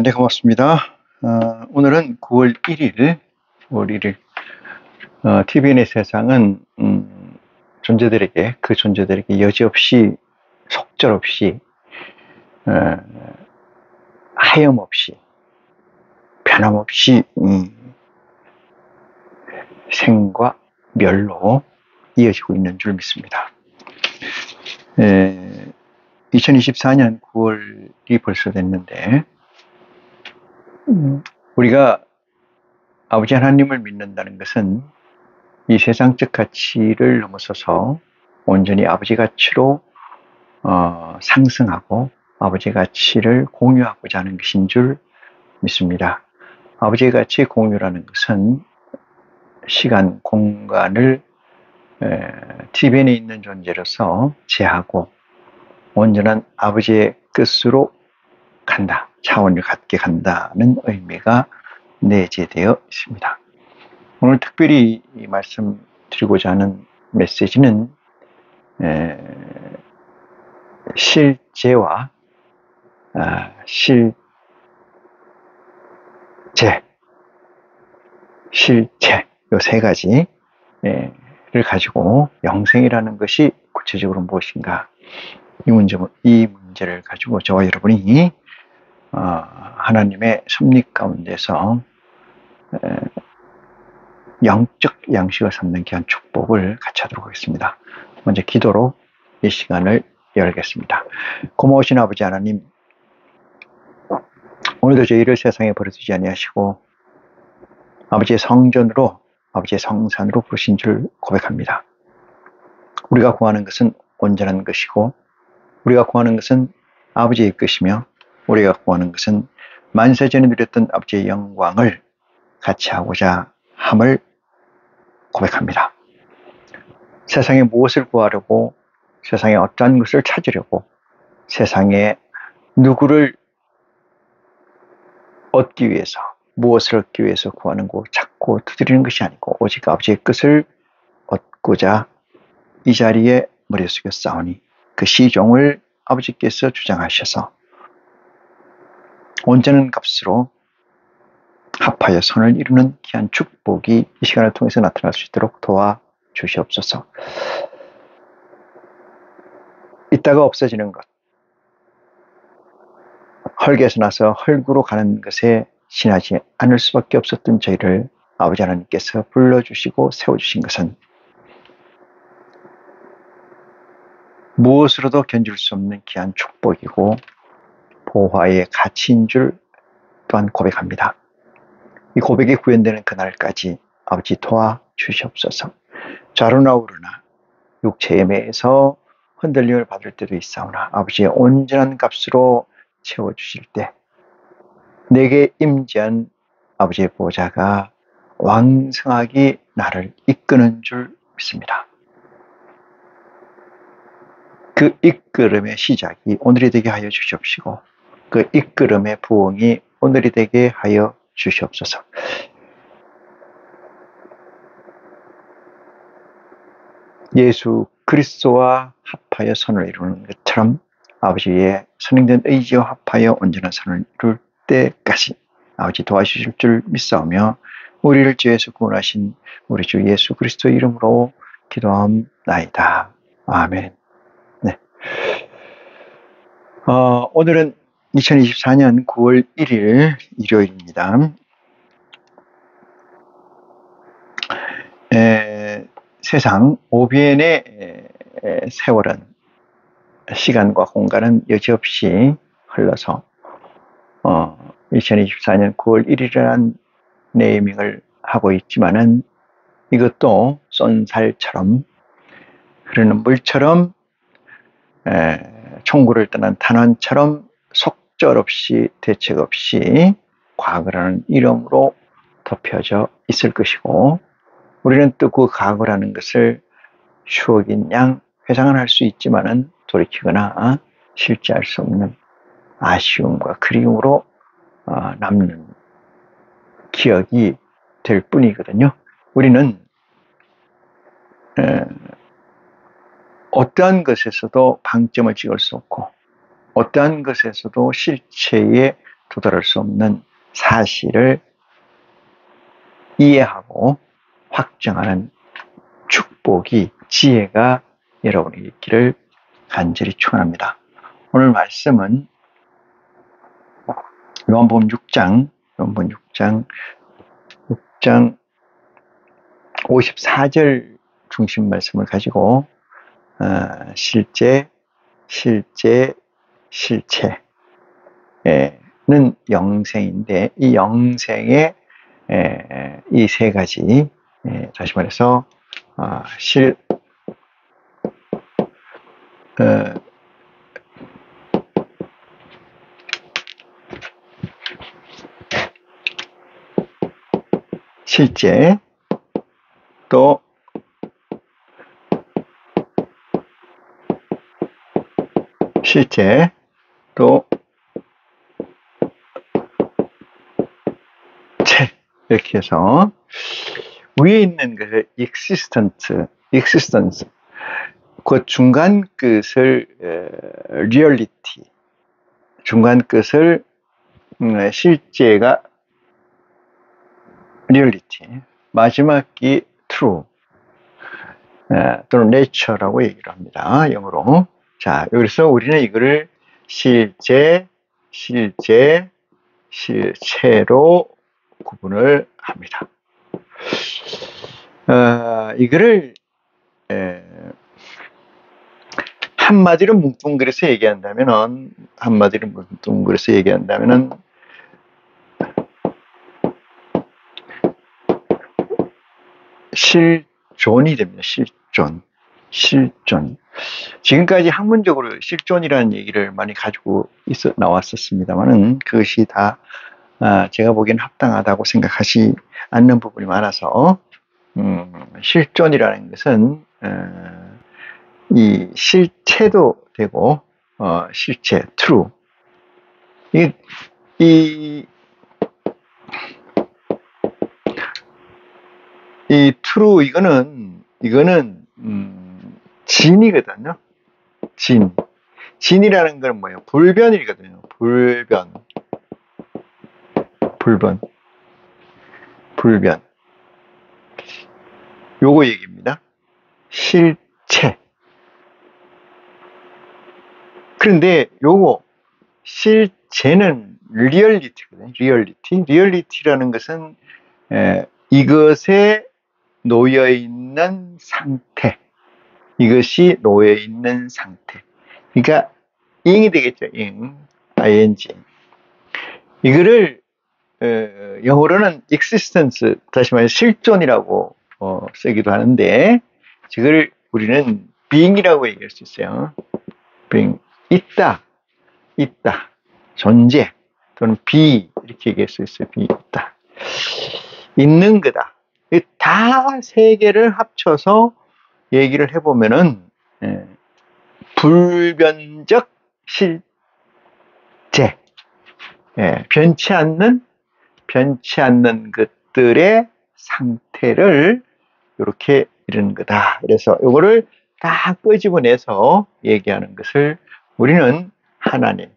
네, 고맙습니다. 오늘은 9월 1일, TVN의 세상은, 그 존재들에게 여지없이, 속절없이, 어, 하염없이, 변함없이, 생과 멸로 이어지고 있는 줄 믿습니다. 2024년 9월이 벌써 됐는데, 우리가 아버지 하나님을 믿는다는 것은 이 세상적 가치를 넘어서서 온전히 아버지 가치로 상승하고 아버지 가치를 공유하고자 하는 것인 줄 믿습니다. 아버지의 가치 공유라는 것은 시간, 공간을 TVN에 있는 존재로서 제하고 온전한 아버지의 뜻으로 간다, 차원을 갖게 간다는 의미가 내재되어 있습니다. 오늘 특별히 말씀드리고자 하는 메시지는 실제와 실체 이 세 가지를 가지고 영생이라는 것이 구체적으로 무엇인가, 이 문제를 가지고 저와 여러분이 하나님의 섭리 가운데서 영적 양식을 삼는 귀한 축복을 같이 하도록 하겠습니다. 먼저 기도로 이 시간을 열겠습니다. 고마우신 아버지 하나님, 오늘도 저희를 세상에 버려두지 아니하시고 아버지의 성전으로, 아버지의 성산으로 부르신 줄 고백합니다. 우리가 구하는 것은 온전한 것이고, 우리가 구하는 것은 아버지의 것이며, 우리가 구하는 것은 만세전에 누렸던 아버지의 영광을 같이 하고자 함을 고백합니다. 세상에 무엇을 구하려고, 세상에 어떠한 것을 찾으려고, 세상에 누구를 얻기 위해서, 무엇을 얻기 위해서 구하는 거 찾고 두드리는 것이 아니고 오직 아버지의 뜻을 얻고자 이 자리에 머리 숙여 싸우니 그 시종을 아버지께서 주장하셔서 온전한 값으로 합하여 선을 이루는 귀한 축복이 이 시간을 통해서 나타날 수 있도록 도와주시옵소서. 있다가 없어지는 것, 헐게서 나서 헐구로 가는 것에 지나지 않을 수밖에 없었던 저희를 아버지 하나님께서 불러주시고 세워주신 것은 무엇으로도 견줄 수 없는 귀한 축복이고 보화의 가치인 줄 또한 고백합니다. 이 고백이 구현되는 그날까지 아버지 도와주시옵소서. 좌로나 우로나 육체에 매여서 흔들림을 받을 때도 있사오나 아버지의 온전한 값으로 채워주실 때 내게 임재한 아버지의 보좌가 왕성하게 나를 이끄는 줄 믿습니다. 그 이끌음의 시작이 오늘이 되게 하여 주시옵시고 그 이끌음의 부흥이 오늘이 되게 하여 주시옵소서. 예수 그리스도와 합하여 선을 이루는 것처럼 아버지의 선행된 의지와 합하여 온전한 선을 이룰 때까지 아버지 도와주실 줄 믿사오며 우리를 죄에서 구원하신 우리 주 예수 그리스도의 이름으로 기도하옵나이다. 아멘. 네. 오늘은 2024년 9월 1일 일요일입니다. 세상 오비엔의 세월은, 시간과 공간은 여지없이 흘러서 2024년 9월 1일이라는 네이밍을 하고 있지만은 이것도 쏜살처럼 흐르는 물처럼 총구를 떠난 탄환처럼 속절없이 대책 없이 과거라는 이름으로 덮여져 있을 것이고 우리는 또 그 과거라는 것을 추억인 양 회상은 할 수 있지만은 돌이키거나 실제할 수 없는 아쉬움과 그리움으로 남는 기억이 될 뿐이거든요. 우리는 어떠한 것에서도 방점을 찍을 수 없고 어떠한 것에서도 실체의 도달할 수 없는 사실을 이해하고 확정하는 축복이, 지혜가 여러분에게 있기를 간절히 축원합니다. 오늘 말씀은 요한복음 6장 54절 중심 말씀을 가지고 실제는 영생인데, 이 영생의 이 세 가지, 다시 말해서 실제 또 이렇게 해서 위에 있는 그 existence, 그 중간 끝을 reality, 중간 끝을 실제가 reality, 마지막이 true 또는 nature라고 얘기를 합니다, 영어로. 자, 여기서 우리는 이거를 실체로 구분을 합니다. 이거를 한마디로 뭉뚱그려서 얘기한다면은 실존이 됩니다. 실존. 지금까지 학문적으로 실존이라는 얘기를 많이 가지고 나왔었습니다만은 그것이 다 제가 보기엔 합당하다고 생각하지 않는 부분이 많아서 실존이라는 것은 이 실체도 되고 실체, true. 이 true, 이거는 진이거든요. 진이라는 건 뭐예요? 불변이거든요. 불변. 요거 얘기입니다. 실체. 그런데 요거 실체는 리얼리티거든요. 리얼리티라는 것은 이것에 놓여 있는 상태. 그러니까 ing이 되겠죠. ing. 이거를 영어로는 existence, 다시 말해 실존이라고 쓰기도 하는데, 이걸 우리는 being이라고 얘기할 수 있어요. being, 있다, 존재, 또는 be, 이렇게 얘기할 수 있어요. be, 있다, 있는 거다. 다 세 개를 합쳐서 얘기를 해보면은 불변적 실제, 변치 않는 것들의 상태를 이렇게 이루는 거다. 그래서 이거를 다 끄집어내서 얘기하는 것을 우리는 하나님,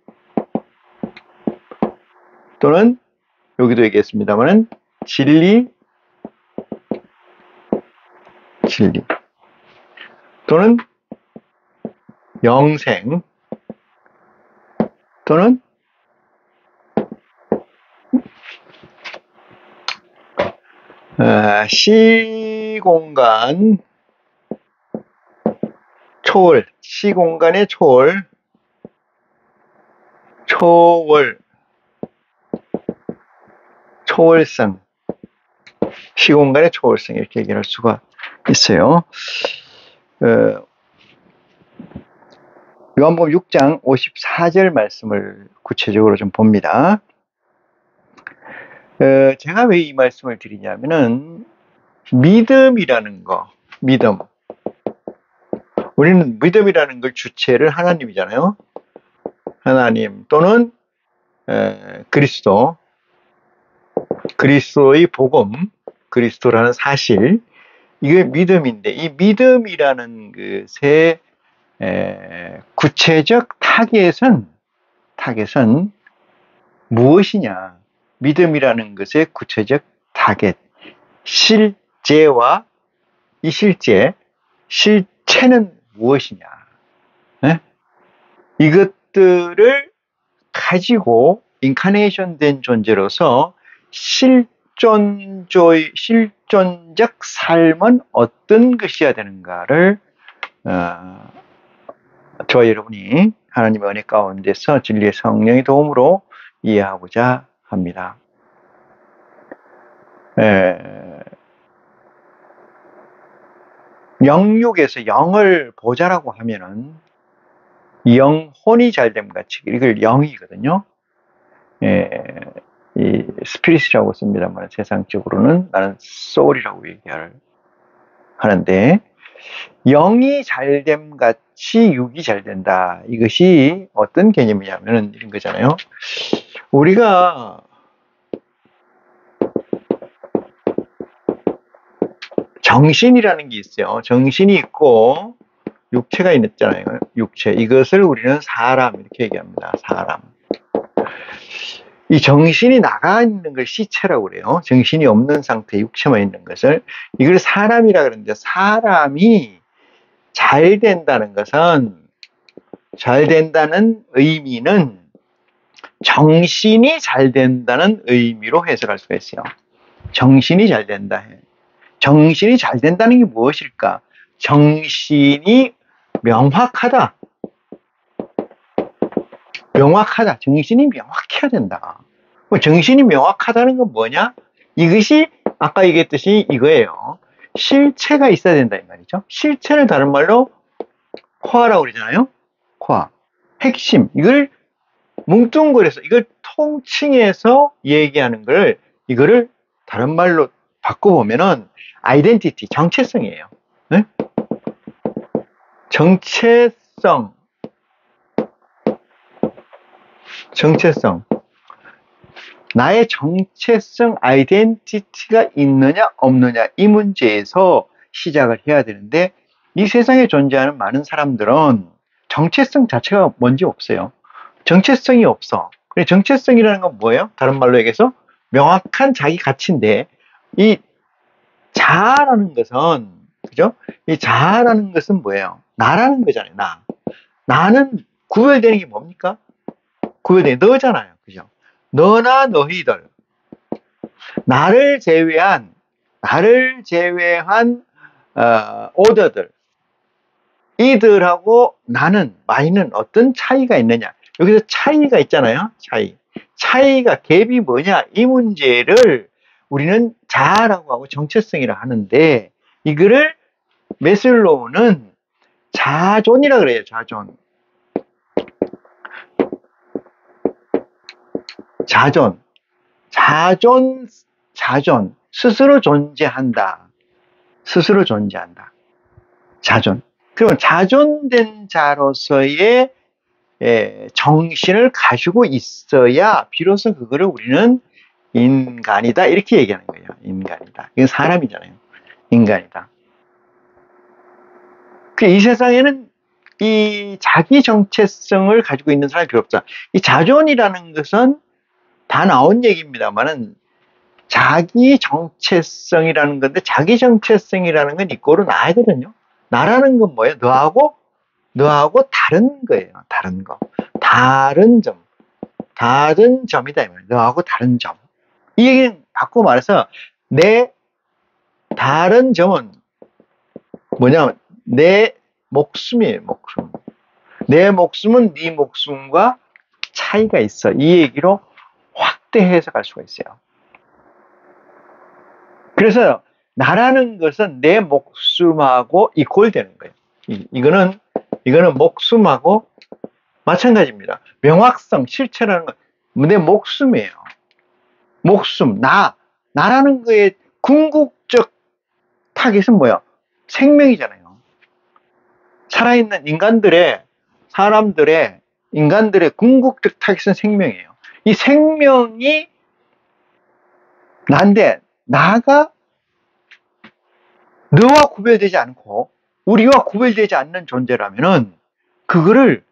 또는 여기도 얘기했습니다만은 진리, 또는 영생, 또는 시공간 초월, 시공간의 초월성, 시공간의 초월성, 이렇게 얘기할 수가 있어요. 요한복음 6장 54절 말씀을 구체적으로 좀 봅니다. 제가 왜 이 말씀을 드리냐면은 믿음이라는 거, 우리는 믿음이라는 걸 주체를 하나님이잖아요. 하나님 또는 그리스도의 복음, 그리스도라는 사실, 이게 믿음인데, 이 믿음이라는 것의 구체적 타겟은 무엇이냐? 믿음이라는 것의 구체적 타겟, 실제와 이 실체는 무엇이냐? 네? 이것들을 가지고 인카네이션 된 존재로서 실존적 삶은 어떤 것이어야 되는가를 저와 여러분이 하나님의 은혜 가운데서 진리의 성령의 도움으로 이해하고자 합니다. 영육에서 영을 보자라고 하면은 영혼이 잘됨 같이 이걸 영이거든요. 이 스피릿이라고 씁니다만 세상적으로는 나는 소울이라고 하는데 영이 잘됨 같이 육이 잘 된다. 이것이 어떤 개념이냐면 이런 거잖아요. 우리가 정신이라는 게 있어요. 정신이 있고 육체가 있잖아요. 육체. 이것을 우리는 사람 이렇게 얘기합니다. 사람. 이 정신이 나가 있는 걸 시체라고 그래요. 정신이 없는 상태, 육체만 있는 것을. 이걸 사람이라 그러는데 사람이 잘 된다는 것은 잘 된다는 의미는 정신이 잘 된다는 의미로 해석할 수가 있어요. 정신이 잘 된다. 정신이 잘 된다는 게 무엇일까? 정신이 명확하다. 정신이 명확해야 된다. 정신이 명확하다는 건 뭐냐? 이것이 아까 얘기했듯이 이거예요. 실체가 있어야 된다 이 말이죠. 실체를 다른 말로 코아라고 그러잖아요. 코아. 핵심. 이걸 뭉뚱그려서 이걸 통칭해서 얘기하는 이거를 다른 말로 바꿔보면은 아이덴티티, 정체성이에요. 네? 정체성. 나의 정체성, 아이덴티티가 있느냐 없느냐 이 문제에서 시작을 해야 되는데 이 세상에 존재하는 많은 사람들은 정체성 자체가 뭔지 없어요. 정체성이 없어. 그래, 정체성이라는 건 뭐예요? 다른 말로 얘기해서 명확한 자기 가치인데 이 자아라는 것은 그죠? 이 자아라는 것은 뭐예요? 나라는 거잖아요. 나는 구별되는 게 뭡니까? 구별되는 너잖아요. 그죠? 너나 너희들. 나를 제외한 오더들. 이들하고 나는, 마이는 어떤 차이가 있느냐? 여기서 차이가 있잖아요. 차이가 갭이 뭐냐? 이 문제를 우리는 자아라고 하고 정체성이라 하는데 이거를 메슬로우는 자존이라 그래요. 자존. 스스로 존재한다. 자존. 그러면 자존된 자로서의 정신을 가지고 있어야 비로소 그거를 우리는 인간이다 이렇게 얘기하는 거예요. 인간이다. 이건 사람이잖아요. 인간이다. 이 세상에는 이 자기 정체성을 가지고 있는 사람이 필요 없다. 이 자존이라는 것은 다 나온 얘기입니다만은 자기 정체성이라는 건데 자기 정체성이라는 건 이꼴로 나야거든요. 나라는 건 뭐예요? 너하고 다른 거예요. 다른 거. 다른 점이다. 너하고 다른 점. 이 얘기는 바꿔 말해서 내 다른 점은 뭐냐면 내 목숨이에요. 내 목숨은 네 목숨과 차이가 있어. 이 얘기로 확대 해석할 수가 있어요. 그래서 나라는 것은 내 목숨하고 이퀄되는 거예요. 이거는 목숨하고 마찬가지입니다. 명확성, 실체라는 건 내 목숨이에요. 목숨, 나라는 거의 궁극적 타깃은 뭐야? 생명이잖아요. 살아있는 인간들의 궁극적 타깃은 생명이에요. 이 생명이 난데 나가 너와 구별되지 않고 우리와 구별되지 않는 존재라면은 그거를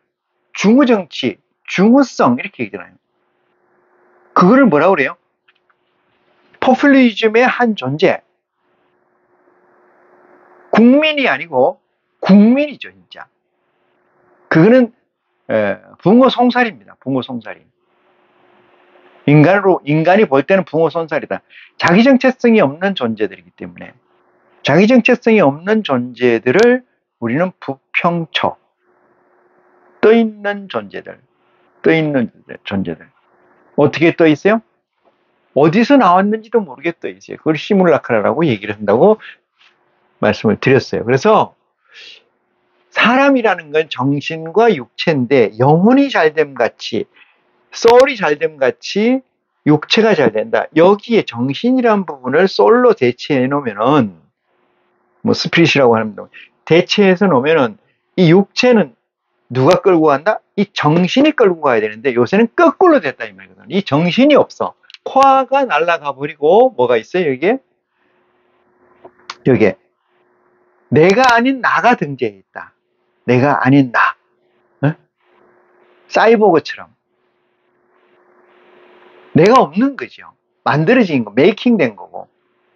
중후정치, 중후성 이렇게 얘기하잖아요. 그거를 뭐라고 그래요? 포퓰리즘의 한 존재. 국민이 아니고 국민이죠, 진짜. 그거는 붕어 송살입니다. 붕어 송살이. 인간이 볼 때는 붕어 송살이다. 자기 정체성이 없는 존재들이기 때문에 자기 정체성이 없는 존재들을 우리는 부평초, 떠있는 존재들, 어떻게 떠 있어요? 어디서 나왔는지도 모르게 떠 있어요. 그걸 시뮬라크라라고 얘기를 한다고 말씀을 드렸어요. 그래서 사람이라는 건 정신과 육체인데 영혼이 잘됨 같이, 소울이 잘됨 같이 육체가 잘 된다. 여기에 정신이라는 부분을 소울로 대체해 놓으면은, 뭐 스피릿이라고 하는 거 대체해서 놓으면은 이 육체는 누가 끌고 간다? 이 정신이 끌고 가야 되는데 요새는 거꾸로 됐다 이 말이거든. 이 정신이 없어. 코아가 날아가 버리고 뭐가 있어요 여기에? 여기에 내가 아닌 나가 등재해 있다. 내가 아닌 나. 어? 사이보그처럼. 내가 없는 거죠. 만들어진 거, 메이킹된 거고.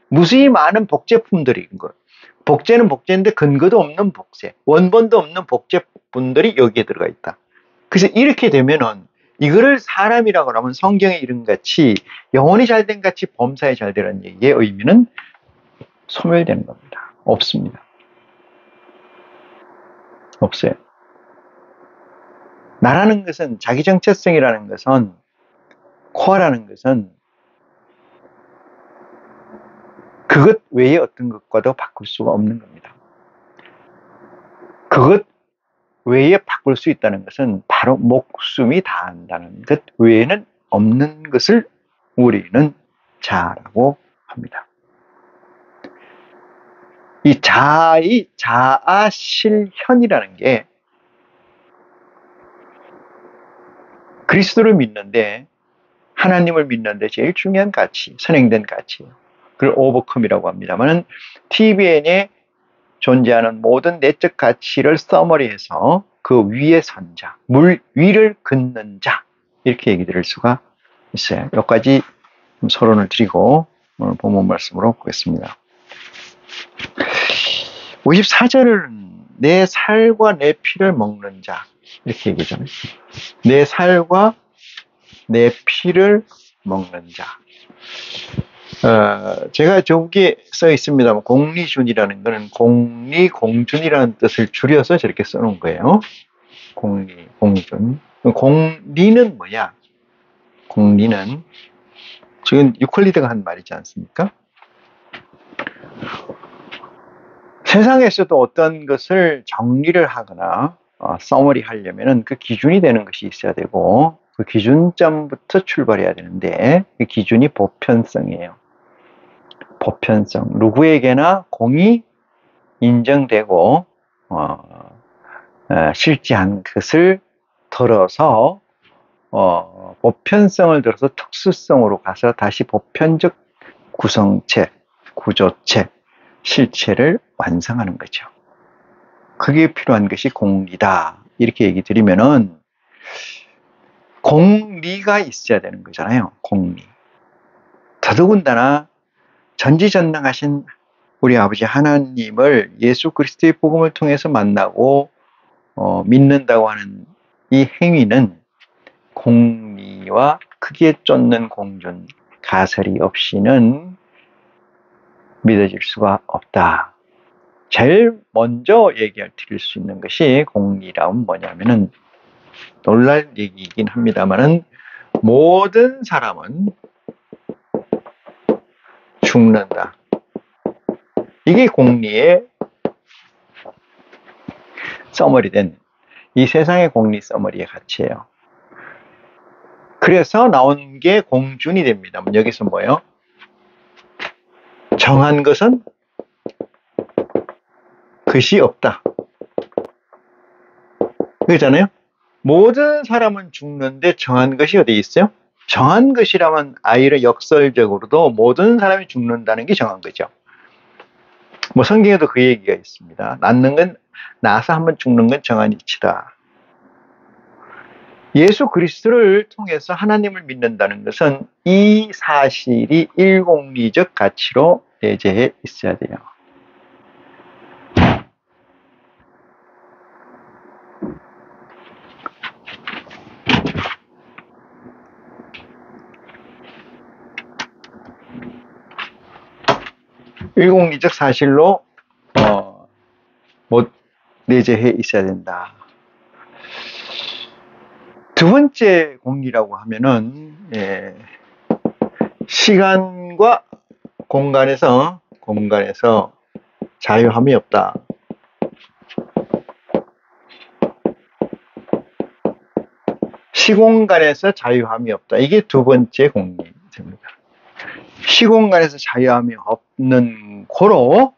무수히 많은 복제품들인 거. 복제는 복제인데 근거도 없는 복제, 원본도 없는 복제품들이 여기에 들어가 있다. 그래서 이렇게 되면은 이거를 사람이라고 하면 성경의 이름 같이 영혼이 잘된 같이 범사에 잘 되는 얘기의 의미는 소멸되는 겁니다. 없습니다. 없어요. 나라는 것은 자기 정체성이라는 것은 코어라는 것은 그것 외에 어떤 것과도 바꿀 수가 없는 겁니다. 그것 외에 바꿀 수 있다는 것은 바로 목숨이 다한다는 것 외에는 없는 것을 우리는 자아라고 합니다. 이 자아의 자아실현이라는 게 그리스도를 믿는데 하나님을 믿는데 제일 중요한 가치, 선행된 가치예요. 그걸 오버컴이라고 합니다만 TVN에 존재하는 모든 내적 가치를 써머리해서 그 위에 선 자, 물 위를 긋는 자 이렇게 얘기 드릴 수가 있어요. 여기까지 서론을 드리고 오늘 본문 말씀으로 보겠습니다. 54절은 내 살과 내 피를 먹는 자 이렇게 얘기하잖아요. 내 살과 내 피를 먹는 자. 제가 저기에 써 있습니다만 공리준이라는 것은 공리공준이라는 뜻을 줄여서 저렇게 써놓은 거예요. 공리공준. 공리는 뭐야? 공리는 지금 유클리드가 한 말이지 않습니까? 세상에서도 어떤 것을 정리를 하거나 서머리 하려면은 그 기준이 되는 것이 있어야 되고 그 기준점부터 출발해야 되는데 그 기준이 보편성이에요. 보편성. 누구에게나 공이 인정되고 실지한 것을 들어서 보편성을 들어서 특수성으로 가서 다시 보편적 구성체, 구조체, 실체를 완성하는 거죠. 그게 필요한 것이 공리다. 이렇게 얘기 드리면은 공리가 있어야 되는 거잖아요. 공리. 더더군다나 전지전능하신 우리 아버지 하나님을 예수 그리스도의 복음을 통해서 만나고 믿는다고 하는 이 행위는 공리와 크게 쫓는 공준, 가설이 없이는 믿어질 수가 없다. 제일 먼저 드릴 수 있는 것이 공리라면 뭐냐면은 놀랄 얘기이긴 합니다만은 모든 사람은 죽는다. 이게 공리의 서머리된 이 세상의 공리 서머리의 가치예요. 그래서 나온 게 공준이 됩니다. 여기서 뭐예요? 정한 것은 것이 없다. 그렇잖아요? 모든 사람은 죽는데 정한 것이 어디 있어요? 정한 것이라면 아이를 역설적으로도 모든 사람이 죽는다는 게 정한 거죠. 뭐 성경에도 그 얘기가 있습니다. 낳는 건 나서 한번 죽는 건 정한 이치다. 예수 그리스도를 통해서 하나님을 믿는다는 것은 이 사실이 일공리적 가치로 내재해 있어야 돼요. 일공리적 사실로 내재해 있어야 된다. 두 번째 공리라고 하면은 시간과 공간에서 자유함이 없다. 시공간에서 자유함이 없다. 이게 두 번째 공리입니다. 시공간에서 자유함이 없는 고로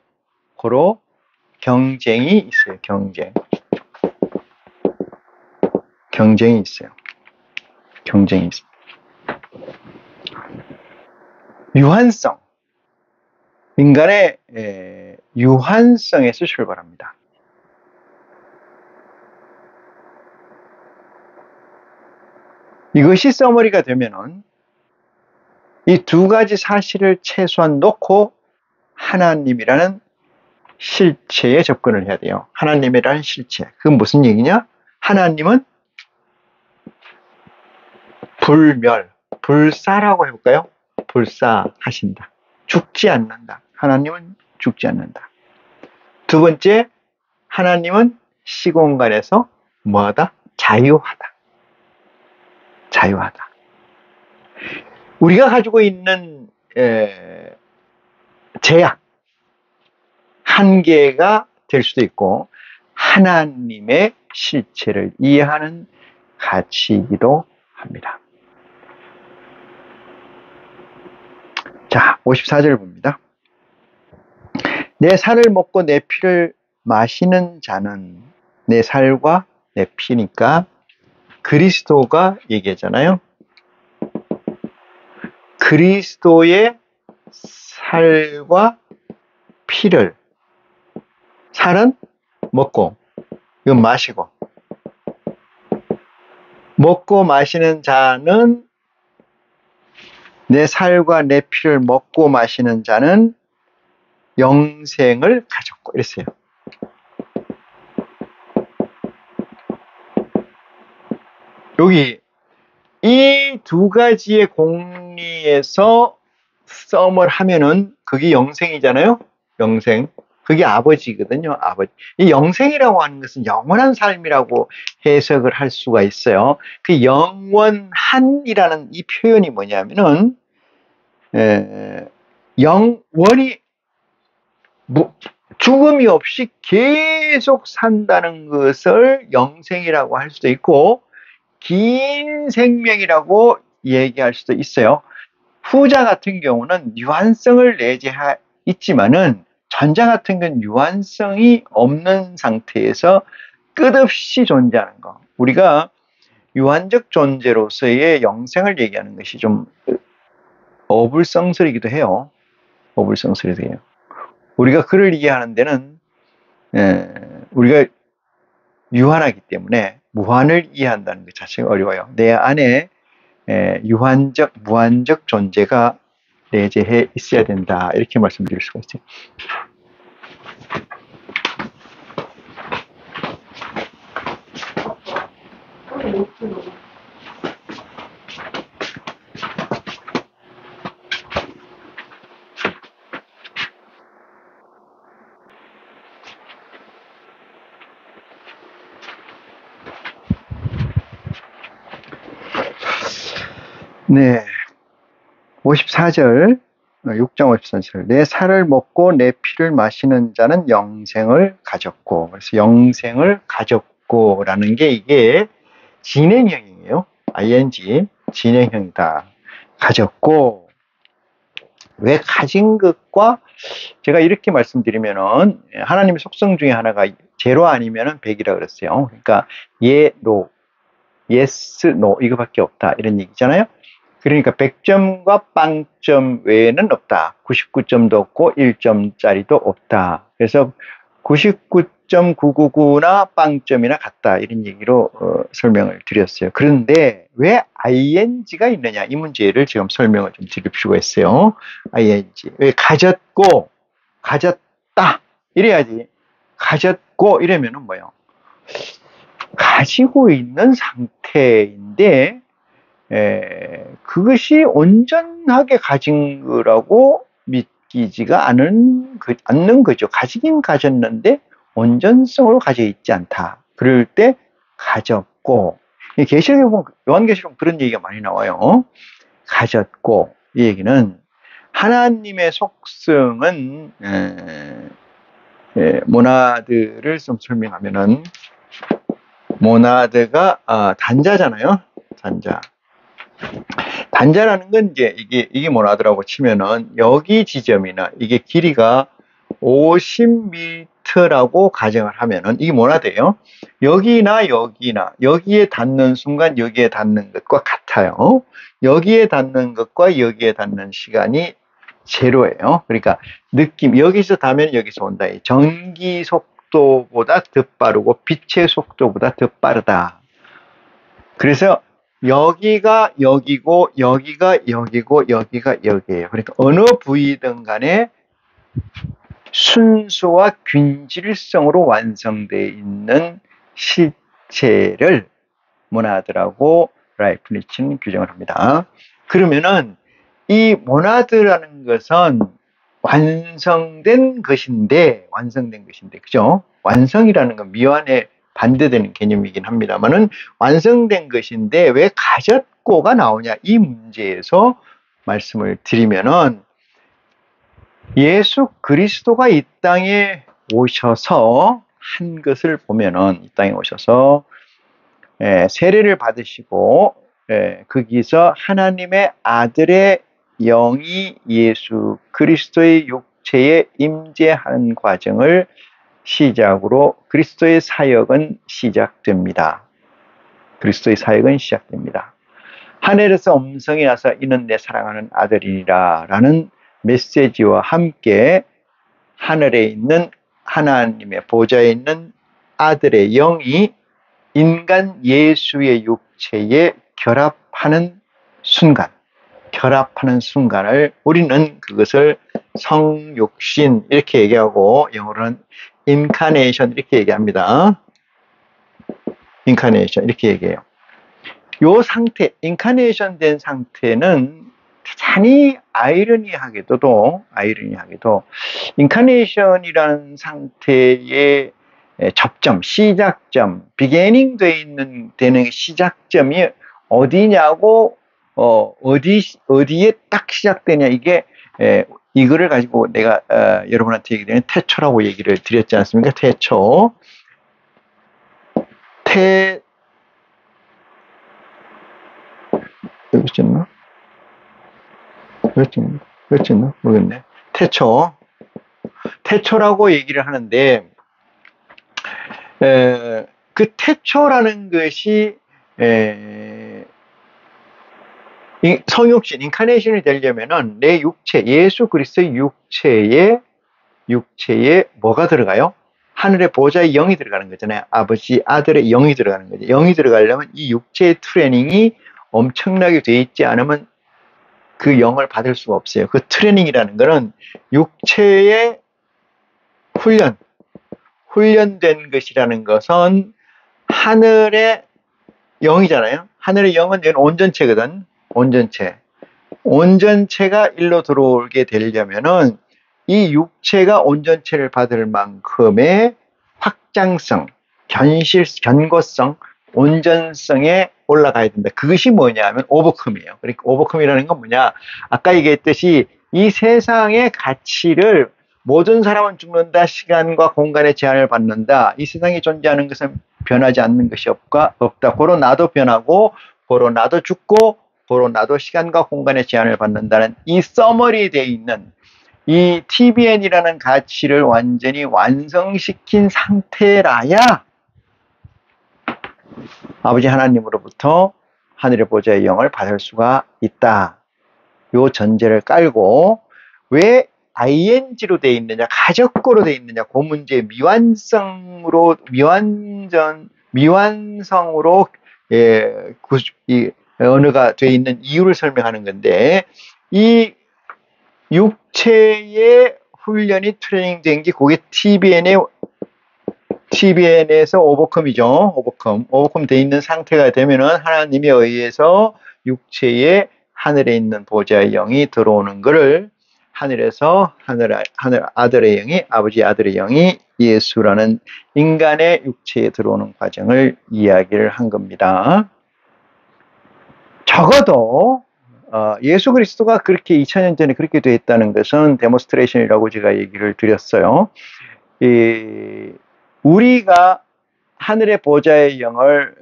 경쟁이 있어요. 경쟁이 있어요. 경쟁이 있습니다. 유한성. 인간의 유한성에서 출발합니다. 이것이 써머리가 되면은 이 두 가지 사실을 최소한 놓고 하나님이라는 실체에 접근을 해야 돼요. 하나님이라는 실체. 그건 무슨 얘기냐? 하나님은 불사라고 해볼까요? 불사하신다. 죽지 않는다. 하나님은 죽지 않는다. 두 번째, 하나님은 시공간에서 뭐하다? 자유하다. 우리가 가지고 있는 제약, 한계가 될 수도 있고 하나님의 실체를 이해하는 가치이기도 합니다. 자, 54절 봅니다. 내 살을 먹고 내 피를 마시는 자는, 내 살과 내 피니까 그리스도가 얘기하잖아요. 그리스도의 살과 피를, 살은 먹고, 이건 마시고, 먹고 마시는 자는, 내 살과 내 피를 먹고 마시는 자는 영생을 가졌고, 이랬어요. 여기 이 두 가지의 공리에서 썸을 하면은 그게 영생이잖아요. 영생. 그게 아버지거든요. 아버지. 이 영생이라고 하는 것은 영원한 삶이라고 해석을 할 수가 있어요. 그 영원한이라는 이 표현이 뭐냐면은 영원히 죽음이 없이 계속 산다는 것을 영생이라고 할 수도 있고 긴 생명이라고 얘기할 수도 있어요. 후자 같은 경우는 유한성을 내재해 있지만은 전자 같은 건 유한성이 없는 상태에서 끝없이 존재하는 거. 우리가 유한적 존재로서의 영생을 얘기하는 것이 좀 어불성설이기도 해요. 어불성설이기도 해요. 우리가 그를 이해하는 데는 우리가 유한하기 때문에 무한을 이해한다는 것 자체가 어려워요. 내 안에 유한적, 무한적 존재가 내재해 있어야 된다. 이렇게 말씀드릴 수가 있어요. 네. 54절, 6장 54절. 내 살을 먹고 내 피를 마시는 자는 영생을 가졌고. 그래서 영생을 가졌고라는 게 이게 진행형이에요. ing, 진행형이다. 가졌고. 왜 가진 것과 제가 이렇게 말씀드리면은 하나님의 속성 중에 하나가 제로 아니면은 100이라 그랬어요. 그러니까 no, yes, no 이거밖에 없다. 이런 얘기잖아요. 그러니까 100점과 빵점 외에는 없다. 99점도 없고 1점짜리도 없다. 그래서 99.999나 빵점이나 같다 이런 얘기로 설명을 드렸어요. 그런데 왜 ing가 있느냐 이 문제를 지금 설명을 좀 드릴 필요가 있어요. ing 왜 가졌고 가졌다 이래야지. 가졌고 이러면은 뭐예요? 가지고 있는 상태인데 그것이 온전하게 가진 거라고 믿기지가 않는 거죠. 가지긴 가졌는데 온전성으로 가져 있지 않다. 그럴 때 가졌고, 계시록에 보면 요한계시록 그런 얘기가 많이 나와요. 가졌고 이 얘기는 하나님의 속성은 모나드를 좀 설명하면은 모나드가 단자잖아요. 단자. 단자라는 건 이제 이게 모나드라고 치면은 여기 지점이나 이게 길이가 50m라고 가정을 하면은 이게 모나드예요. 여기나 여기에 닿는 순간 여기에 닿는 것과 같아요. 여기에 닿는 것과 여기에 닿는 시간이 제로예요. 그러니까 느낌 여기서 닿으면 여기서 온다. 전기 속도보다 더 빠르고 빛의 속도보다 더 빠르다. 그래서 여기가 여기고 여기가 여기고 여기가 여기예요. 그러니까 어느 부위든 간에 순서와 균질성으로 완성되어 있는 실체를 모나드라고 라이프니츠는 규정을 합니다. 그러면은 이 모나드라는 것은 완성된 것인데, 그죠? 완성이라는 건 미완에 반대되는 개념이긴 합니다만은 완성된 것인데 왜 가졌고가 나오냐 이 문제에서 말씀을 드리면은 예수 그리스도가 이 땅에 오셔서 한 것을 보면은 이 땅에 오셔서 세례를 받으시고 거기서 하나님의 아들의 영이 예수 그리스도의 육체에 임재하는 과정을 시작으로 그리스도의 사역은 시작됩니다. 그리스도의 사역은 시작됩니다. 하늘에서 음성이 나서 이는 내 사랑하는 아들이니라 라는 메시지와 함께 하늘에 있는 하나님의 보좌에 있는 아들의 영이 인간 예수의 육체에 결합하는 순간을 우리는 그것을 성육신 이렇게 얘기하고 영어로는 인카네이션 이렇게 얘기합니다. 인카네이션 이렇게 얘기해요. 요 상태, 인카네이션 된 상태는 대단히 아이러니하게도 인카네이션이라는 상태의 접점, 시작점, 비게닝 되는 시작점이 어디냐고 어디에 딱 시작되냐 이게 이거를 가지고 내가 여러분한테 얘기되는 태초라고 얘기를 드렸지 않습니까? 태초. 그렇겠나? 모르겠네. 태초라고 얘기를 하는데 그 태초라는 것이 성육신, 인카네이션이 되려면은 내 육체, 예수 그리스도의 육체에 뭐가 들어가요? 하늘의 보좌의 영이 들어가는 거잖아요. 아버지, 아들의 영이 들어가는 거죠. 영이 들어가려면 이 육체의 트레이닝이 엄청나게 돼 있지 않으면 그 영을 받을 수가 없어요. 그 트레이닝이라는 거는 육체의 훈련된 것이라는 것은 하늘의 영이잖아요. 하늘의 영은 온전체거든. 온전체가 일로 들어오게 되려면은 이 육체가 온전체를 받을 만큼의 확장성, 견고성, 온전성에 올라가야 된다. 그것이 뭐냐 하면 오버컴이에요. 그러니까 오버컴이라는 건 뭐냐? 아까 얘기했듯이 이 세상의 가치를 모든 사람은 죽는다. 시간과 공간의 제한을 받는다. 이 세상에 존재하는 것은 변하지 않는 것이 없다. 고로 나도 변하고 고로 나도 죽고 고로 나도 시간과 공간의 제한을 받는다는 이 서머리 되어 있는 이 TBN이라는 가치를 완전히 완성시킨 상태라야 아버지 하나님으로부터 하늘의 보좌의 영을 받을 수가 있다. 요 전제를 깔고 왜 ing로 되어 있느냐, 가적구로 되어 있느냐, 그 문제의 미완성으로 이 언어가 되어 있는 이유를 설명하는 건데, 이 육체의 훈련이 트레이닝된 게 그게 TBN에서 오버컴이죠. 오버컴 돼 있는 상태가 되면은 하나님에 의해서 육체에 하늘에 있는 보좌의 영이 들어오는 것을 하늘에서 하늘 아들의 영이, 아버지 아들의 영이 예수라는 인간의 육체에 들어오는 과정을 이야기를 한 겁니다. 적어도 예수 그리스도가 그렇게 2000년 전에 그렇게 되었다는 것은 데모스트레이션이라고 제가 얘기를 드렸어요. 우리가 하늘의 보좌의 영을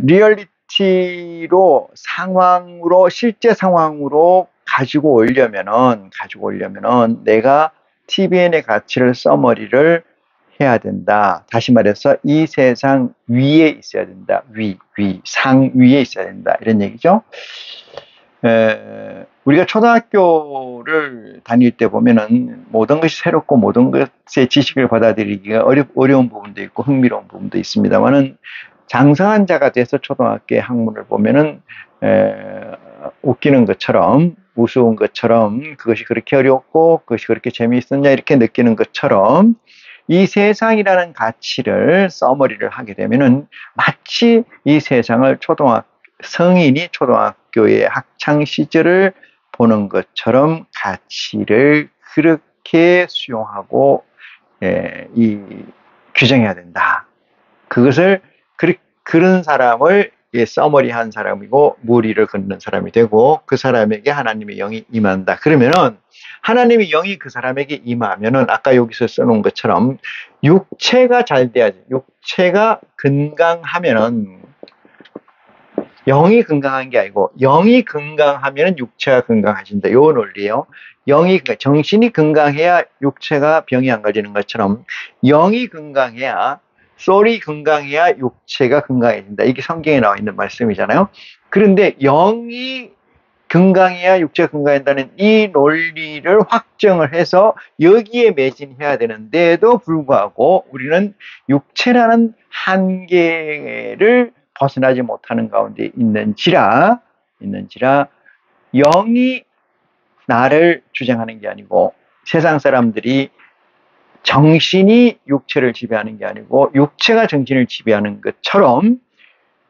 리얼리티로 실제 상황으로 가지고 오려면은 내가 TBN의 가치를 써머리를 해야 된다. 다시 말해서 이 세상 위에 있어야 된다. 상 위에 있어야 된다. 이런 얘기죠. 우리가 초등학교를 다닐 때 보면은 모든 것이 새롭고 모든 것의 지식을 받아들이기가 어려운 부분도 있고 흥미로운 부분도 있습니다만은 장성한 자가 돼서 초등학교의 학문을 보면은 웃기는 것처럼, 우스운 것처럼, 그것이 그렇게 어렵고 그것이 그렇게 재미있었냐 이렇게 느끼는 것처럼 이 세상이라는 가치를 써머리를 하게 되면은 마치 이 세상을 성인이 초등학교의 학창 시절을 보는 것처럼 가치를 그렇게 수용하고 규정해야 된다. 그것을 그런 사람을 써머리한 사람이고 무리를 걷는 사람이 되고 그 사람에게 하나님의 영이 임한다. 그러면은 하나님의 영이 그 사람에게 임하면은 아까 여기서 써놓은 것처럼 육체가 잘 돼야지. 육체가 건강하면은 영이 건강한 게 아니고 영이 건강하면 육체가 건강해진다. 요 논리예요. 정신이 건강해야 육체가 병이 안 걸리는 것처럼 영이 건강해야 소울이 건강해야 육체가 건강해진다. 이게 성경에 나와 있는 말씀이잖아요. 그런데 영이 건강해야 육체가 건강해진다는 이 논리를 확정을 해서 여기에 매진해야 되는데도 불구하고 우리는 육체라는 한계를 벗어나지 못하는 가운데 있는지라 영이 나를 주장하는 게 아니고 세상 사람들이 정신이 육체를 지배하는 게 아니고 육체가 정신을 지배하는 것처럼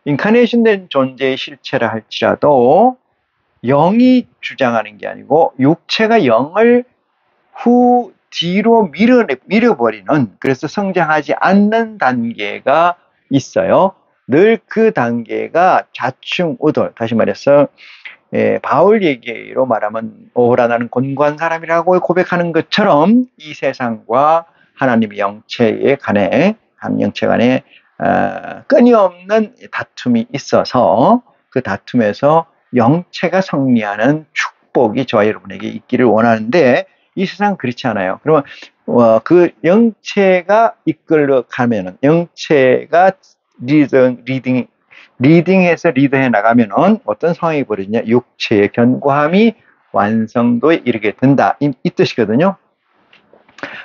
인카네이션된 존재의 실체라 할지라도 영이 주장하는 게 아니고 육체가 영을 뒤로 밀어버리는, 그래서 성장하지 않는 단계가 있어요. 늘 그 단계가 좌충우돌, 다시 말해서 바울 얘기로 말하면 오호라 나는 곤고한 사람이라고 고백하는 것처럼 이 세상과 하나님의 영체 간에 끊임없는 다툼이 있어서 그 다툼에서 영체가 승리하는 축복이 저와 여러분에게 있기를 원하는데 이 세상은 그렇지 않아요. 그러면 그 영체가 이끌어 가면은, 영체가 리딩해서 리드해 나가면은 어떤 상황이 벌어지냐? 육체의 견고함이 완성도에 이르게 된다. 이 뜻이거든요.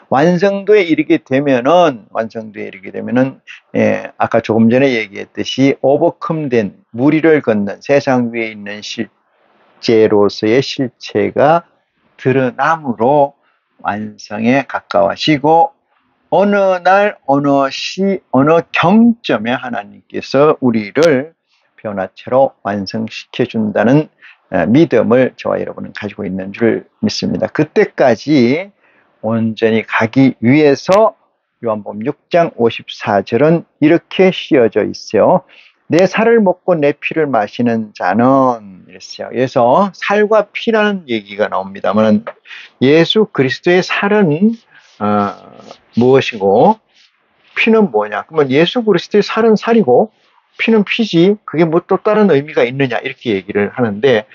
완성도에 이르게 되면은 아까 조금 전에 얘기했듯이 오버컴된 무리를 걷는 세상 위에 있는 실제로서의 실체가 드러남으로 완성에 가까워지고 어느 날 어느 경점에 하나님께서 우리를 변화체로 완성시켜 준다는 믿음을 저와 여러분은 가지고 있는 줄 믿습니다. 그때까지 온전히 가기 위해서 요한복음 6장 54절은 이렇게 씌어져 있어요. 내 살을 먹고 내 피를 마시는 자는, 이랬어요. 그래서 살과 피라는 얘기가 나옵니다만 예수 그리스도의 살은 무엇이고 피는 뭐냐? 그러면 예수 그리스도의 살은 살이고 피는 피지, 그게 뭐 또 다른 의미가 있느냐, 이렇게 얘기를 하는데,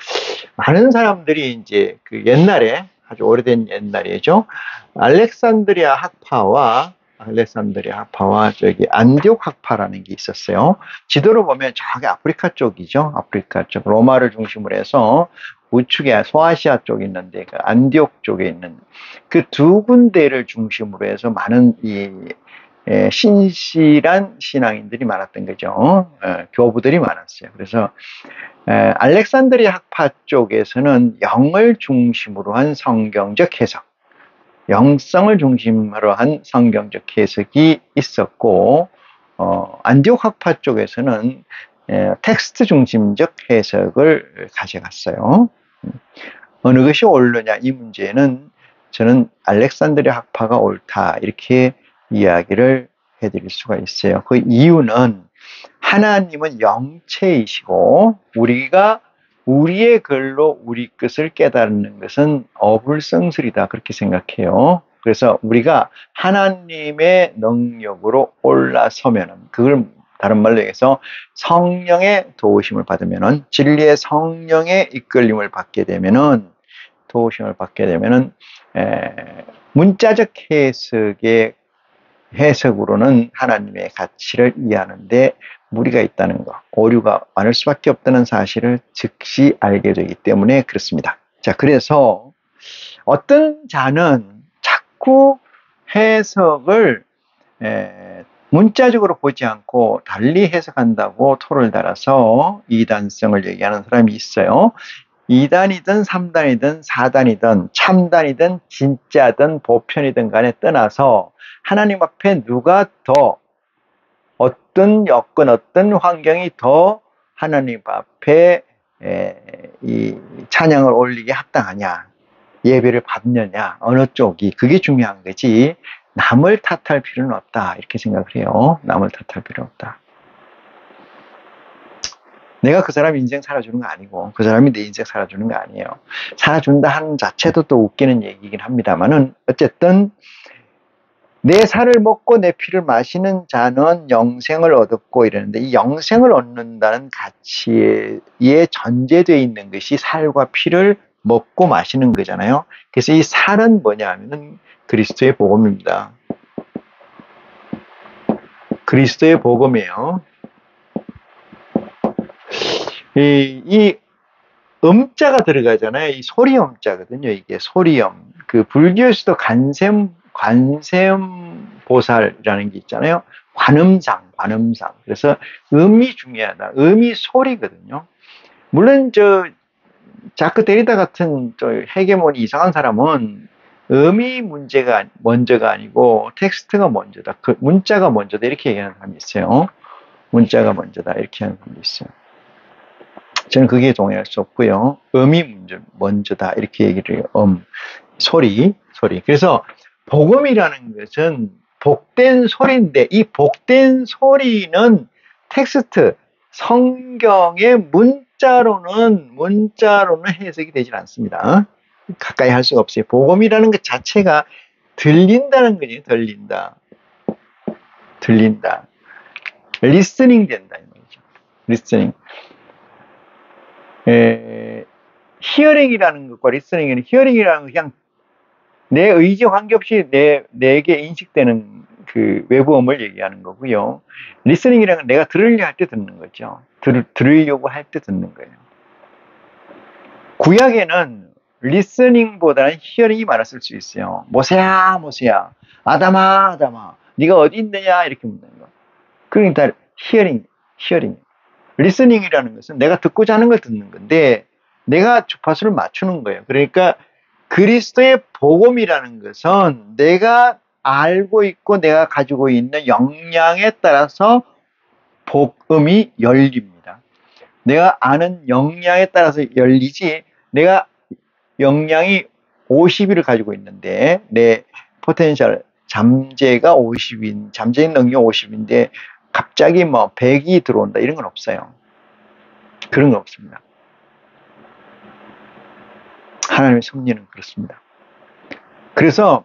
많은 사람들이 이제 그 옛날에, 아주 오래된 옛날이죠, 알렉산드리아 학파와 알렉산드리아 학파와 저기 안디옥 학파라는 게 있었어요. 지도로 보면 저기 아프리카 쪽이죠. 아프리카 쪽 로마를 중심으로 해서 우측에 소아시아 쪽에 있는데 그 안디옥 쪽에 있는 그 두 군데를 중심으로 해서 많은 신실한 신앙인들이 많았던 거죠. 교부들이 많았어요. 그래서 알렉산드리아 학파 쪽에서는 영을 중심으로 한 성경적 해석, 영성을 중심으로 한 성경적 해석이 있었고, 안디옥 학파 쪽에서는 텍스트 중심적 해석을 가져갔어요. 어느 것이 옳느냐 이 문제는 저는 알렉산드리아 학파가 옳다 이렇게 이야기를 해드릴 수가 있어요. 그 이유는 하나님은 영체이시고 우리가 우리의 글로 우리 것을 깨닫는 것은 어불성설이다 그렇게 생각해요. 그래서 우리가 하나님의 능력으로 올라서면은 그걸 다른 말로 얘기해서 성령의 도우심을 받으면은 진리의 성령의 이끌림을 받게 되면은 도우심을 받게 되면은 문자적 해석으로는 하나님의 가치를 이해하는데 무리가 있다는 것, 오류가 많을 수밖에 없다는 사실을 즉시 알게 되기 때문에 그렇습니다. 자, 그래서 어떤 자는 자꾸 해석을 문자적으로 보지 않고 달리 해석한다고 토를 달아서 이단성을 얘기하는 사람이 있어요. 2단이든 3단이든 4단이든 참단이든 진짜든 보편이든 간에 떠나서 하나님 앞에 누가 더 어떤 여건 어떤 환경이 더 하나님 앞에 이 찬양을 올리기에 합당하냐 예배를 받느냐 어느 쪽이 그게 중요한 거지 남을 탓할 필요는 없다 이렇게 생각을 해요. 남을 탓할 필요 없다. 내가 그 사람 인생 살아주는 거 아니고 그 사람이 내 인생 살아주는 거 아니에요. 살아준다 하는 자체도 또 웃기는 얘기긴 합니다만은 어쨌든 내 살을 먹고 내 피를 마시는 자는 영생을 얻었고 이러는데 이 영생을 얻는다는 가치에 전제되어 있는 것이 살과 피를 먹고 마시는 거잖아요. 그래서 이 살은 뭐냐 하면은 그리스도의 복음입니다. 그리스도의 복음이에요. 이 음자가 들어가잖아요. 이 소리음자거든요. 이게 소리음. 그 불교에서도 관세음보살이라는 게 있잖아요. 관음상. 그래서 음이 중요하다. 음이 소리거든요. 물론 자크 데리다 같은 헤게모니 이상한 사람은 음이 먼저가 아니고 텍스트가 먼저다. 그 문자가 먼저다. 이렇게 얘기하는 사람이 있어요. 문자가 먼저다. 이렇게 하는 사람이 있어요. 저는 그게 동의할 수 없고요. 음이 먼저다. 이렇게 얘기를 해요. 소리. 그래서 복음이라는 것은 복된 소리인데 이 복된 소리는 텍스트, 성경의 문자로는 해석이 되질 않습니다. 가까이 할 수가 없어요. 복음이라는 것 자체가 들린다는 거지. 들린다. 리스닝 된다. 이 말이죠. 리스닝. 히어링이라는 것과 리스닝은 히어링이라는 건 그냥 내 의지 관계없이 내게 인식되는 그 외부음을 얘기하는 거고요. 리스닝이라는 건 내가 들으려 할 때 듣는 거죠. 들으려고 할 때 듣는 거예요. 구약에는 리스닝보다는 히어링이 많았을 수 있어요. 모세야, 아담아, 네가 어디 있느냐 이렇게 묻는 거. 그러니까 히어링. 리스닝이라는 것은 내가 듣고자 하는 걸 듣는 건데 내가 주파수를 맞추는 거예요. 그러니까 그리스도의 복음이라는 것은 내가 알고 있고 내가 가지고 있는 역량에 따라서 복음이 열립니다. 내가 아는 역량에 따라서 열리지 내가 역량이 50을 가지고 있는데 내 포텐셜 잠재가 50인 잠재 능력 50인데 갑자기 100이 들어온다 이런 건 없어요. 그런 건 없습니다. 하나님의 섭리는 그렇습니다. 그래서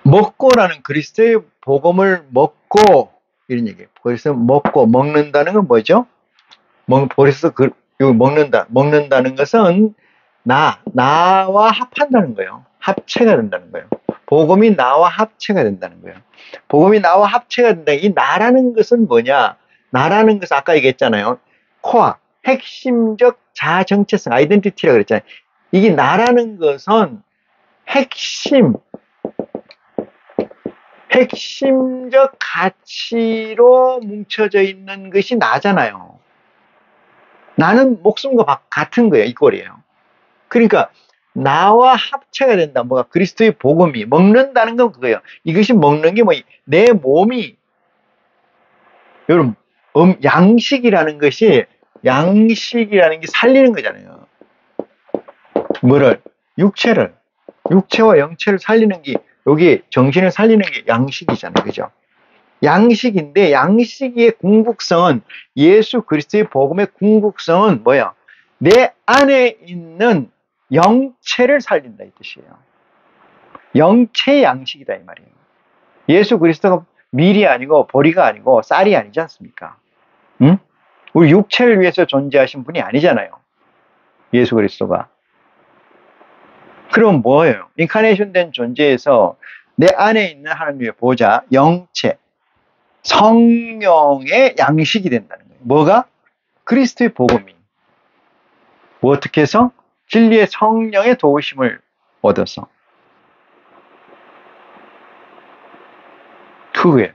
먹고라는 그리스도의 복음을 먹고 이런 얘기예요. 그래서 먹는다는 건 뭐죠? 그래서 먹는다는 것은 나와 합한다는 거예요. 합체가 된다는 거예요. 복음이 나와 합체가 된다는 거예요. 복음이 나와 합체가 된다. 이 나라는 것은 뭐냐? 나라는 것은 아까 얘기했잖아요. 코어, 핵심적 자아 정체성, 아이덴티티라고 그랬잖아요. 이게 나라는 것은 핵심적 가치로 뭉쳐져 있는 것이 나잖아요. 나는 목숨과 같은 거예요. 이 꼴이에요. 그러니까 나와 합체가 된다. 뭐가 그리스도의 복음이 먹는다는 건 그거예요. 이것이 먹는 게 내 몸이 여러분 양식이라는 게 살리는 거잖아요. 뭐를 육체와 영체를 살리는 게 여기 정신을 살리는 게 양식이잖아요. 그죠? 양식인데 양식의 궁극성은 예수 그리스도의 복음의 궁극성은 뭐야? 내 안에 있는 영체를 살린다 이 뜻이에요. 영체의 양식이다 이 말이에요. 예수 그리스도가 밀이 아니고 보리가 아니고 쌀이 아니지 않습니까? 응? 우리 육체를 위해서 존재하신 분이 아니잖아요. 예수 그리스도가. 그럼 뭐예요? 인카네이션 된 존재에서 내 안에 있는 하나님의 보좌, 영체, 성령의 양식이 된다는 거예요. 뭐가? 그리스도의 복음이. 뭐 어떻게 해서? 진리의 성령의 도우심을 얻어서. 그거예요.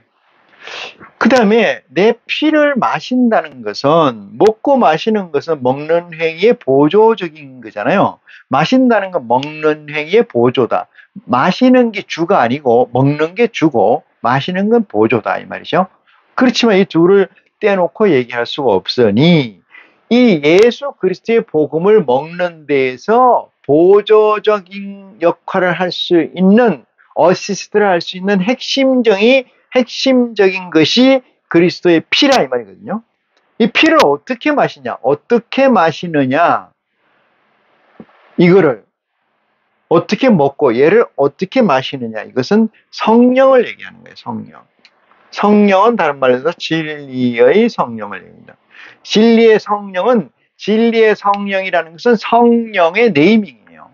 그 다음에 내 피를 마신다는 것은 먹고 마시는 것은 먹는 행위의 보조적인 거잖아요. 마신다는 건 먹는 행위의 보조다. 마시는 게 주가 아니고 먹는 게 주고 마시는 건 보조다 이 말이죠. 그렇지만 이 둘을 떼놓고 얘기할 수가 없으니 이 예수 그리스도의 복음을 먹는 데에서 보조적인 역할을 할 수 있는 어시스트를 할 수 있는 핵심적인 것이 그리스도의 피라 이 말이거든요. 이 피를 어떻게 마시냐? 어떻게 마시느냐? 이거를 어떻게 먹고 얘를 어떻게 마시느냐? 이것은 성령을 얘기하는 거예요. 성령. 성령은 다른 말로 해서 진리의 성령을 얘기합니다. 진리의 성령이라는 것은 성령의 네이밍이에요.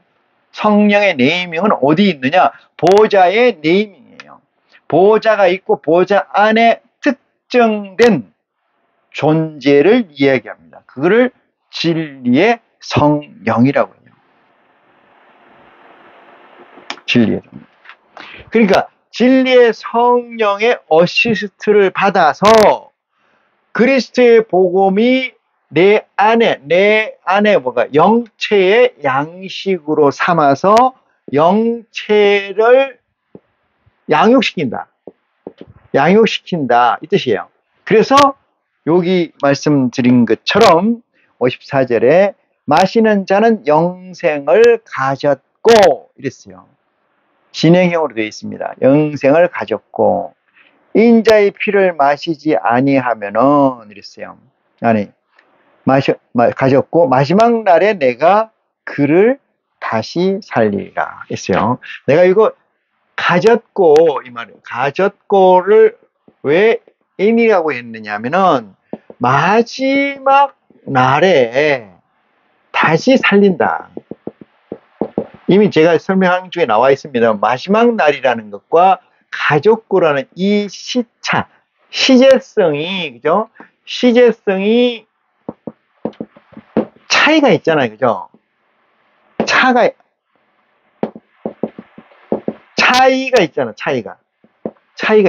성령의 네이밍은 어디 있느냐? 보좌의 네이밍이에요. 보좌가 있고 보좌 안에 특정된 존재를 이야기합니다. 그거를 진리의 성령이라고 해요. 진리의 성령. 그러니까 진리의 성령의 어시스트를 받아서 그리스도의 복음이 내 안에 뭐가 영체의 양식으로 삼아서 영체를 양육시킨다 이 뜻이에요. 그래서 여기 말씀드린 것처럼 54절에 마시는 자는 영생을 가졌고 이랬어요. 진행형으로 되어 있습니다. 영생을 가졌고 인자의 피를 마시지 아니하면은 이랬어요. 아니 가졌고 마지막 날에 내가 그를 다시 살리리라 했어요. 내가 이거 가졌고 이 말이에요. 가졌고를 왜 인이라고 했느냐 하면은 마지막 날에 다시 살린다. 이미 제가 설명한 중에 나와 있습니다. 마지막 날이라는 것과 가족고라는 이 시제성이, 그죠? 시제성이 차이가 있잖아요. 그죠? 차이가 있잖아. 차이가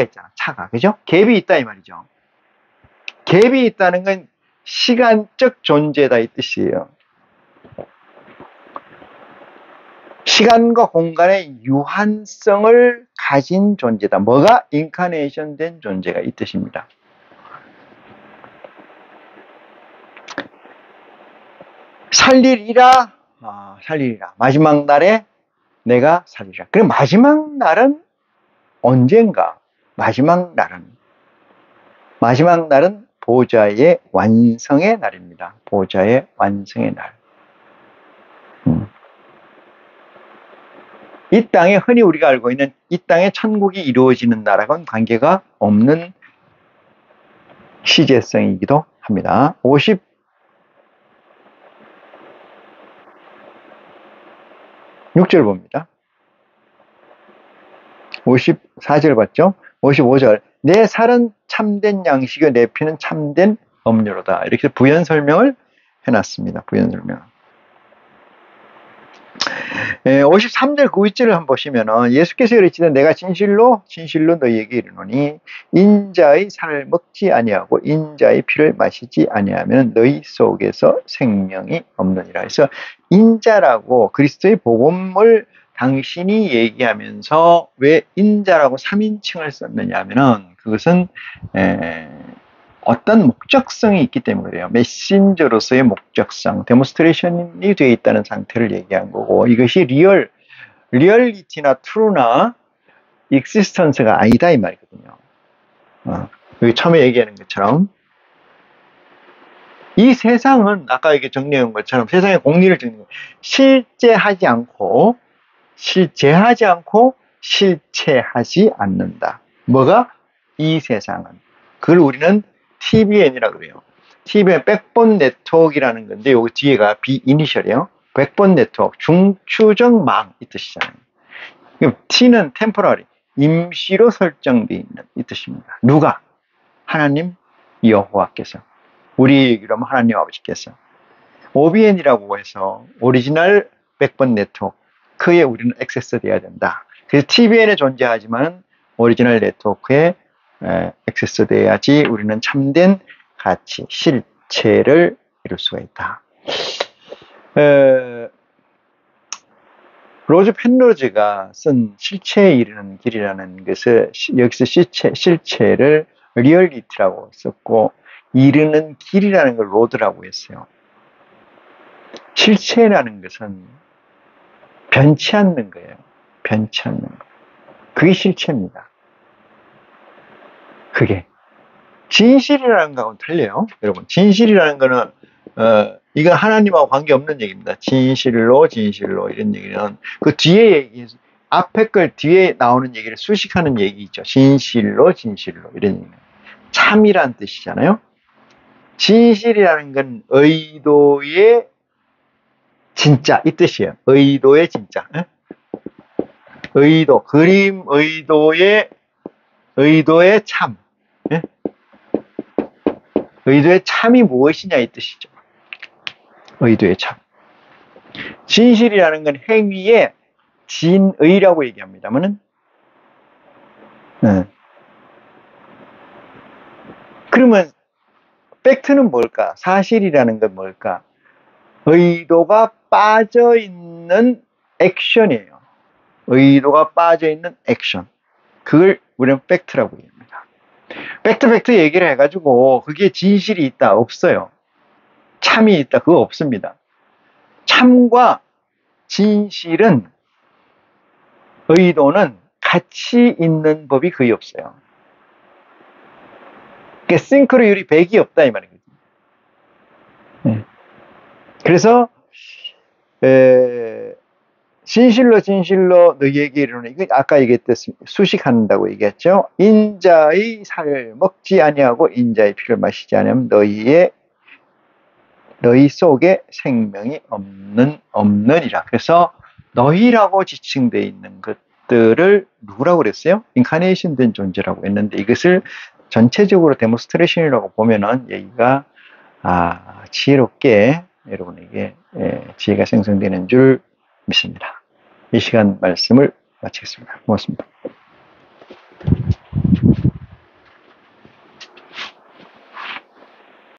있잖아. 그죠? 갭이 있다 이 말이죠. 갭이 있다는 건 시간적 존재다 이 뜻이에요. 시간과 공간의 유한성을 가진 존재다. 뭐가? 인카네이션 된 존재가 이 뜻입니다. 살리리라. 마지막 날에 내가 살리리라. 그럼 마지막 날은 언젠가? 마지막 날은 보좌의 완성의 날입니다. 보좌의 완성의 날. 이 땅에 흔히 우리가 알고 있는 이 땅에 천국이 이루어지는 나라와는 관계가 없는 시제성이기도 합니다. 56절 봅니다. 54절 봤죠? 55절. 내 살은 참된 양식이요 내 피는 참된 음료로다. 이렇게 부연 설명을 해놨습니다. 부연 설명. 53절 그 윗절을 한번 보시면은 예수께서 이르시되 내가 진실로 너희에게 이르노니 인자의 살을 먹지 아니하고 인자의 피를 마시지 아니하면 너희 속에서 생명이 없느니라. 그래서 인자라고 그리스도의 복음을 당신이 얘기하면서 왜 인자라고 3인칭을 썼느냐 하면은 그것은 어떤 목적성이 있기 때문에 그래요. 메신저로서의 목적성, 데몬스트레이션이 되어 있다는 상태를 얘기한 거고, 이것이 리얼리티나 트루나 익시스턴스가 아니다 이 말이거든요. 여기 처음에 얘기하는 것처럼 이 세상은 아까 이게 정리한 것처럼 세상의 공리를 정리한 실제하지 않고 실체하지 않는다. 뭐가? 이 세상은. 그걸 우리는 TBN이라고 그래요. TBN 백본 네트워크라는 건데 여기 뒤에가 비이니셜이에요. 백본 네트워크, 중추정망 이 뜻이잖아요. T는 temporary, 임시로 설정되어 있는 이 뜻입니다. 누가? 하나님 여호와께서. 우리 얘기로 하면 하나님 아버지께서. OBN이라고 해서 오리지널 백본 네트워크, 그에 우리는 액세스 돼야 된다. 그래서 TBN에 존재하지만 오리지널 네트워크에 액세스 돼야지 우리는 참된 가치, 실체를 이룰 수가 있다. 로즈 펜로즈가 쓴 실체에 이르는 길이라는 것을 여기서 실체를 리얼리티라고 썼고 이르는 길이라는 걸 로드라고 했어요. 실체라는 것은 변치 않는 거예요. 변치 않는 거. 그게 실체입니다. 그게. 진실이라는 거하고는 틀려요. 여러분, 진실이라는 거는, 이건 하나님하고 관계없는 얘기입니다. 진실로 이런 얘기는 그 뒤에 얘기, 앞에 걸 뒤에 나오는 얘기를 수식하는 얘기 있죠. 진실로 이런 얘기는. 참이란 뜻이잖아요. 진실이라는 건 의도의 진짜 이 뜻이에요. 의도의 진짜. 의도, 그림 의도의 참. 의도의 참이 무엇이냐 이 뜻이죠. 의도의 참. 진실이라는 건 행위의 진의라고 얘기합니다만은 그러면 팩트는 뭘까? 사실이라는 건 뭘까? 의도가 빠져 있는 액션이에요. 의도가 빠져 있는 액션. 그걸 우리는 팩트라고 얘기합니다. 팩트 얘기를 해가지고 그게 진실이 있다 없어요. 참이 있다 그거 없습니다. 참과 진실은 의도는 같이 있는 법이 거의 없어요. 그러니까 싱크로율이 100이 없다 이 말이거든요. 그래서 진실로 너희에게 이르노니 이거 아까 얘기했듯이 수식한다고 얘기했죠. 인자의 살을 먹지 아니하고 인자의 피를 마시지 않으면 너희 속에 생명이 없느니라. 그래서 너희라고 지칭되어 있는 것들을 누구라고 그랬어요? 인카네이션 된 존재라고 했는데 이것을 전체적으로 데몬스트레이션이라고 보면은 여기가 지혜롭게 여러분에게 지혜가 생성되는 줄 믿습니다. 이 시간 말씀을 마치겠습니다. 고맙습니다.